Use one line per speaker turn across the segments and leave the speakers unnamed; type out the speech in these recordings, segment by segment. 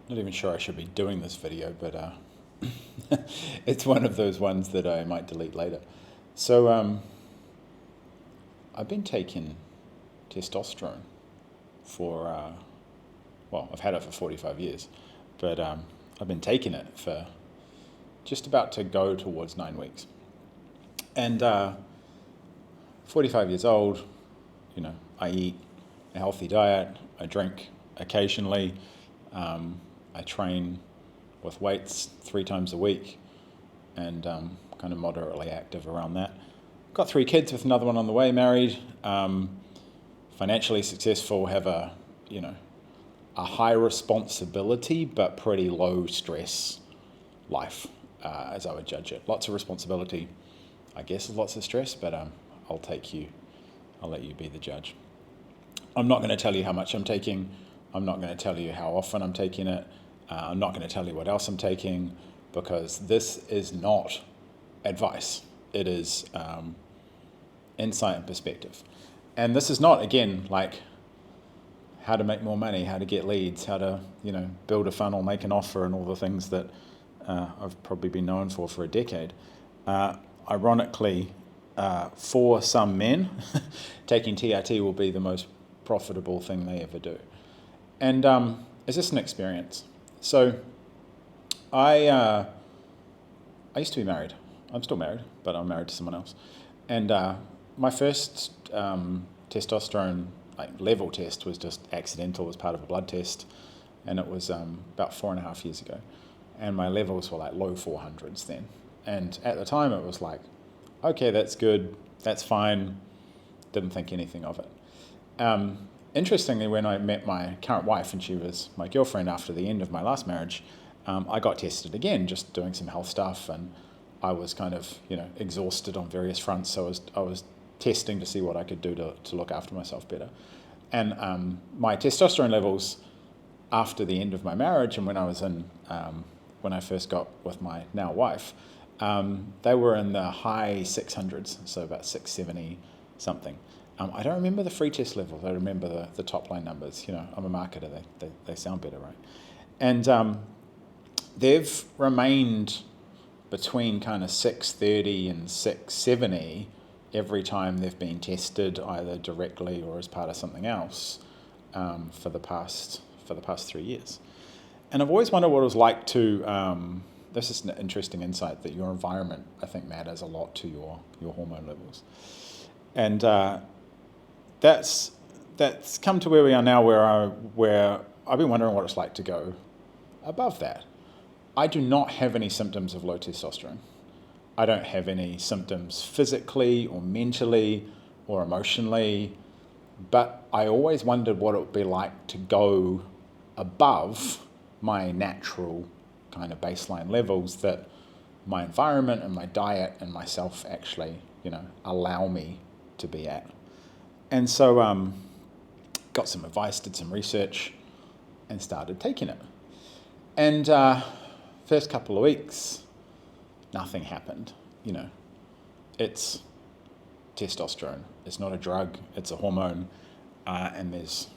Not even sure I should be doing this video, but it's one of those ones that I might delete later. So I've been taking testosterone for, well, I've had it for 45 years, but I've been taking it for just about to go towards 9 weeks. And 45 years old, you know, I eat a healthy diet, I drink occasionally, I train with weights 3 times a week, and kind of moderately active around that. Got 3 kids with another one on the way, married, financially successful, have a high responsibility but pretty low stress life, as I would judge it. Lots of responsibility, I guess, lots of stress, but I'll let you be the judge. I'm not going to tell you how much I'm taking. I'm not going to tell you how often I'm taking it. I'm not going to tell you what else I'm taking, because this is not advice. It is insight and perspective. And this is not, again, like how to make more money, how to get leads, how to, build a funnel, make an offer, and all the things that I've probably been known for a decade. Ironically, for some men, taking TRT will be the most profitable thing they ever do. And it's just an experience. So I used to be married. I'm still married, but I'm married to someone else. And my first testosterone level test was just accidental as part of a blood test, and it was about 4.5 years ago. And my levels were low 400s then. And at the time it was okay, that's good, that's fine, didn't think anything of it. Interestingly, when I met my current wife, and she was my girlfriend after the end of my last marriage, I got tested again, just doing some health stuff, and I was kind of, exhausted on various fronts, so I was testing to see what I could do to look after myself better. And my testosterone levels after the end of my marriage, and when I first got with my now wife, they were in the high 600s, so about 670 something. I don't remember the free test levels. I remember the top line numbers. I'm a marketer. They sound better, right? And they've remained between kind of 630 and 670 every time they've been tested, either directly or as part of something else, for the past 3 years. And I've always wondered what it was like to. This is an interesting insight, that your environment, I think, matters a lot to your hormone levels. And that's come to where we are now, where I've been wondering what it's like to go above that. I do not have any symptoms of low testosterone. I don't have any symptoms physically or mentally or emotionally, but I always wondered what it would be like to go above my natural kind of baseline levels that my environment and my diet and myself actually, allow me to be at. And so got some advice, did some research, and started taking it. And first couple of weeks, nothing happened. It's testosterone. It's not a drug, it's a hormone. And there's,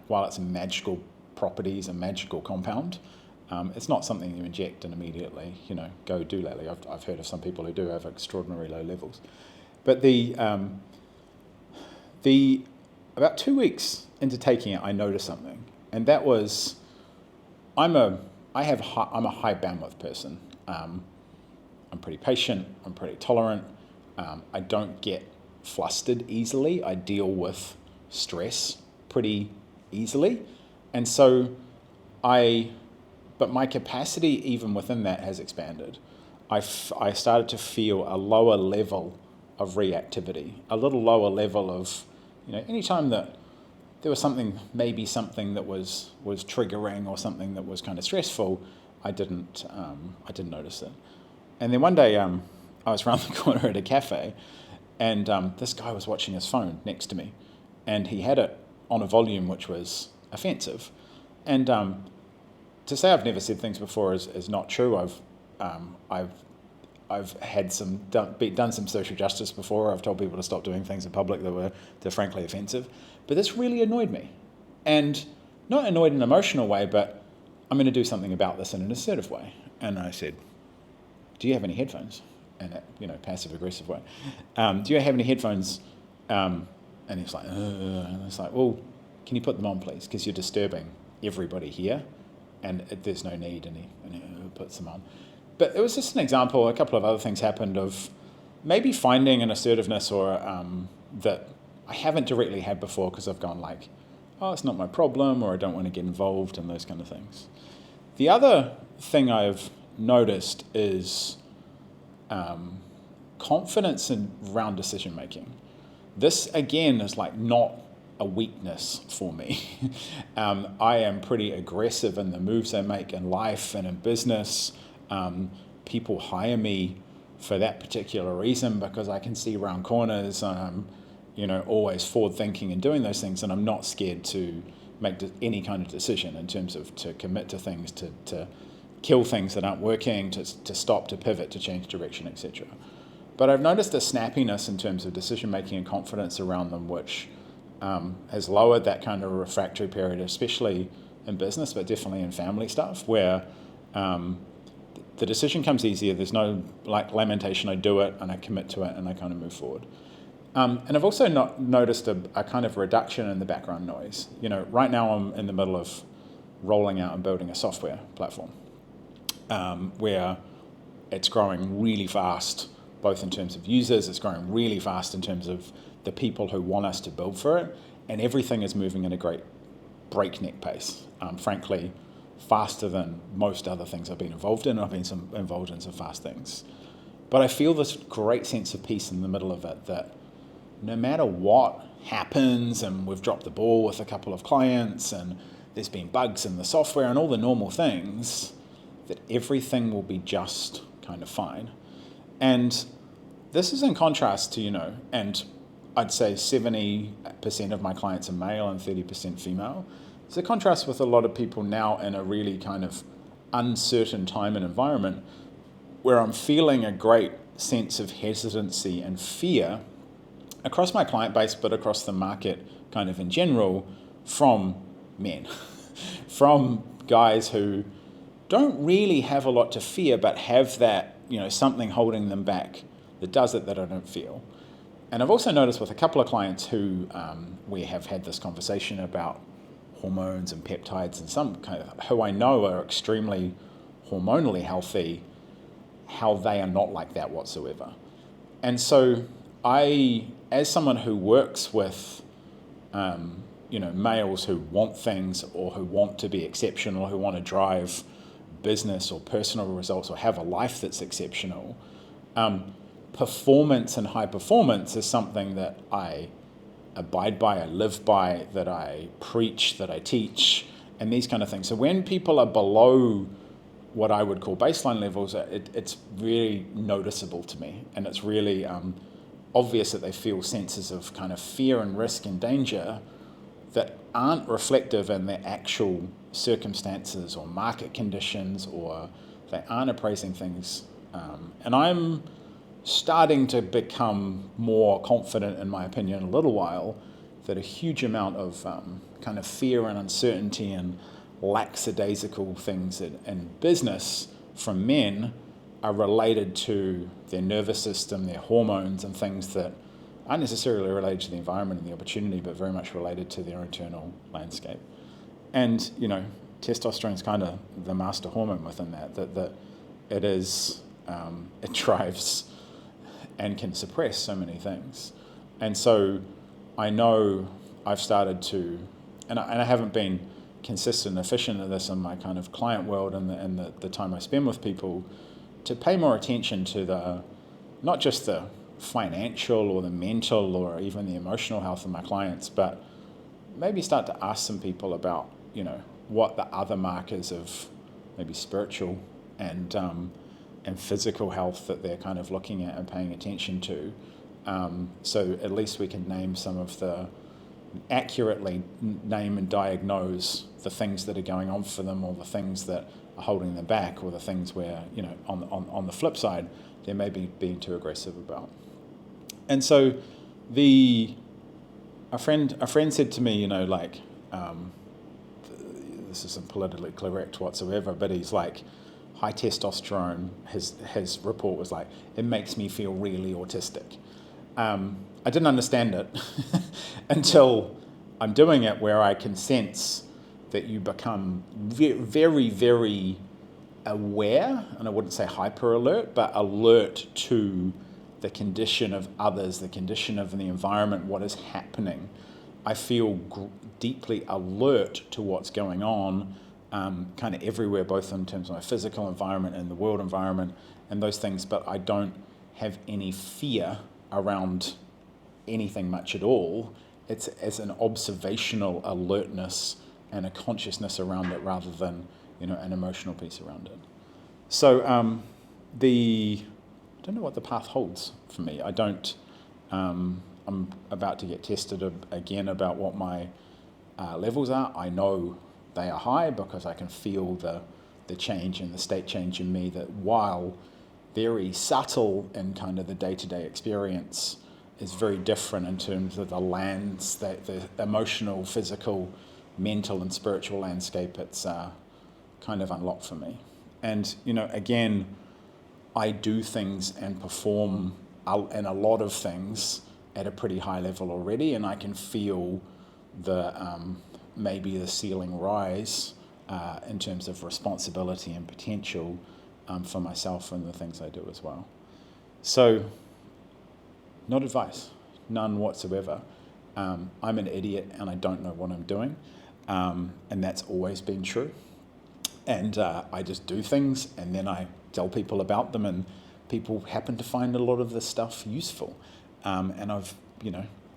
while it's magical properties, a magical compound, it's not something you inject and immediately, go do lately. I've heard of some people who do have extraordinarily low levels. But about 2 weeks into taking it, I noticed something, and that was, I'm a high bandwidth person. I'm pretty patient. I'm pretty tolerant. I don't get flustered easily. I deal with stress pretty easily, and so but my capacity even within that has expanded. I started to feel a lower level of reactivity, a little lower level of, anytime that there was maybe something that was triggering or something that was kind of stressful, I didn't notice it. And then one day, I was around the corner at a cafe, and this guy was watching his phone next to me, and he had it on a volume which was offensive. And to say I've never said things before is not true. I've had done some social justice before. I've told people to stop doing things in public that frankly offensive. But this really annoyed me, and not annoyed in an emotional way, but I'm going to do something about this in an assertive way. And I said, do you have any headphones? In a passive aggressive way. Do you have any headphones? And he's like, and it's like, well, can you put them on, please? Because you're disturbing everybody here, and there's no need. And he puts them on. But it was just an example. A couple of other things happened of maybe finding an assertiveness or that I haven't directly had before because I've gone like, oh, it's not my problem, or I don't want to get involved in those kind of things. The other thing I've noticed is confidence around decision making. This again is like not a weakness for me. I am pretty aggressive in the moves I make in life and in business. People hire me for that particular reason because I can see around corners. Always forward thinking and doing those things, and I'm not scared to make any kind of decision in terms of to commit to things, to kill things that aren't working, to stop, to pivot, to change direction, etc. But I've noticed a snappiness in terms of decision making and confidence around them, which has lowered that kind of refractory period, especially in business, but definitely in family stuff, where the decision comes easier. There's no lamentation. I do it and I commit to it and I kind of move forward. And I've also noticed a kind of reduction in the background noise. Right now I'm in the middle of rolling out and building a software platform where it's growing really fast, both in terms of users, it's growing really fast in terms of the people who want us to build for it, and everything is moving at a great breakneck pace. Frankly, faster than most other things I've been involved in. I've been involved in some fast things. But I feel this great sense of peace in the middle of it, that no matter what happens, and we've dropped the ball with a couple of clients, and there's been bugs in the software and all the normal things, that everything will be just kind of fine. And this is in contrast to, and I'd say 70% of my clients are male and 30% female. It's a contrast with a lot of people now in a really kind of uncertain time and environment where I'm feeling a great sense of hesitancy and fear across my client base, but across the market kind of in general, from men, from guys who don't really have a lot to fear, but have that, something holding them back that does it that I don't feel. And I've also noticed with a couple of clients who we have had this conversation about hormones and peptides, and some kind of, who I know are extremely hormonally healthy, how they are not like that whatsoever. And so I, as someone who works with males who want things, or who want to be exceptional, who want to drive business or personal results, or have a life that's exceptional, performance and high performance is something that I abide by, I live by, that I preach, that I teach, and these kind of things. So when people are below what I would call baseline levels, it's really noticeable to me, and it's really obvious that they feel senses of kind of fear and risk and danger that aren't reflective in their actual circumstances or market conditions, or they aren't appraising things. And I'm starting to become more confident, in my opinion, in a little while, that a huge amount of kind of fear and uncertainty and lackadaisical things in business from men are related to their nervous system, their hormones, and things that aren't necessarily related to the environment and the opportunity, but very much related to their internal landscape. And, testosterone is kind of the master hormone within that it is, it drives and can suppress so many things. And so I know I've started to, and I haven't been consistent and efficient at this in my kind of client world and the time I spend with people, to pay more attention to not just the financial or the mental or even the emotional health of my clients, but maybe start to ask some people about, what the other markers of maybe spiritual and physical health that they're kind of looking at and paying attention to. So at least we can name some of accurately name and diagnose the things that are going on for them, or the things that are holding them back, or the things where, on the flip side, they may be being too aggressive about. And so a friend said to me, this isn't politically correct whatsoever, but he's like, high testosterone, his report was like, it makes me feel really autistic. I didn't understand it until I'm doing it, where I can sense that you become very, very aware, and I wouldn't say hyper alert, but alert to the condition of others, the condition of the environment, what is happening. I feel deeply alert to what's going on, kind of everywhere, both in terms of my physical environment and the world environment and those things, but I don't have any fear around anything much at all. It's as an observational alertness and a consciousness around it, rather than an emotional piece around it. So I don't know what the path holds for me. I don't. I'm about to get tested again about what my levels are. I know they are high because I can feel the change and the state change in me, that while very subtle in kind of the day-to-day experience, is very different in terms of the lands, the emotional, physical, mental and spiritual landscape. It's kind of unlocked for me. And, again, I do things and perform in a lot of things at a pretty high level already, and I can feel maybe the ceiling rise in terms of responsibility and potential for myself and the things I do as well. So, not advice, none whatsoever. I'm an idiot and I don't know what I'm doing, and that's always been true. And I just do things, and then I tell people about them, and people happen to find a lot of this stuff useful. And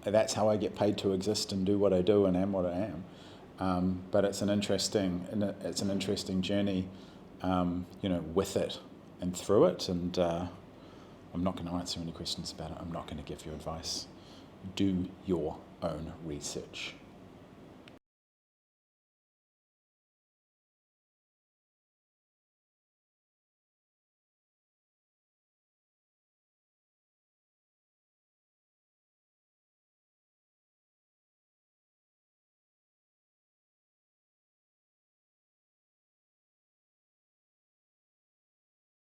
that's how I get paid to exist and do what I do and am what I am. But it's an interesting journey, with it and through it. And I'm not going to answer any questions about it. I'm not going to give you advice. Do your own research.